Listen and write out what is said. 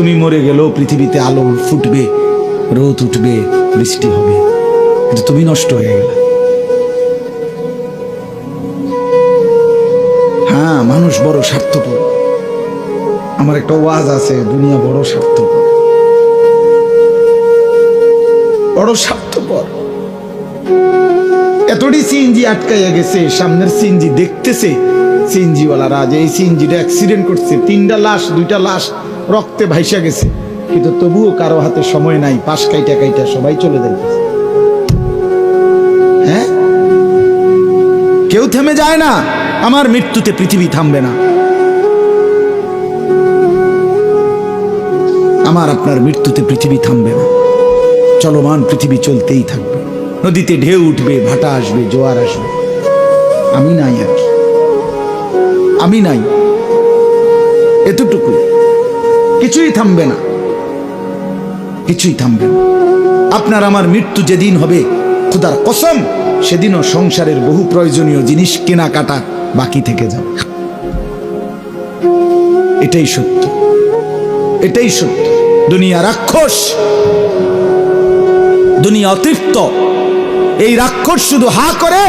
তুমি মরে গেলেও পৃথিবীতে আলো ফুটবে, রোদ উঠবে, বৃষ্টি হবে, কিন্তু তুমি নষ্ট হয়ে গেলে। হ্যাঁ, মানুষ বড় স্বার্থপর। আমার একটা ওয়াজ আছে, দুনিয়া বড় স্বার্থপর, বড় স্বার্থপর। এতটি সিএনজি আটকাইয়া গেছে, সামনের সিএনজি দেখতেছে সিএনজিওয়ালারা যে এই সিএনজিটা অ্যাক্সিডেন্ট করছে, 3টা লাশ, 2টা লাশ রক্তে ভাইসা গেছে, কিন্তু তবুও কারো হাতে সময় নাই, পাশ কাইটা কাইটা সবাই চলে যাইতেছে। হ্যাঁ, কেউ থেমে যায় না। আমার মৃত্যুতে পৃথিবী থামবে না, আমার আপনার মৃত্যুতে পৃথিবী থামবে না। চলমান পৃথিবী চলতেই থাকবে। নদীতে ঢেউ উঠবে, ভাটা আসবে, জোয়ার আসবে, আমি নাই আর কি, আমি নাই, এতটুকু। কিছুই থামবে না, কিছুই থামবে না। আপনার আমার মৃত্যু যেদিন হবে, খোদার কসম, সেদিনও সংসারের বহু প্রয়োজনীয় জিনিস কেনাকাটা বাকি থেকে যাবে। এটাই সত্য, এটাই সত্য। দুনিয়া রাক্ষস, দুনিয়া অতৃপ্ত। এই রাক্ষস শুধু হা করে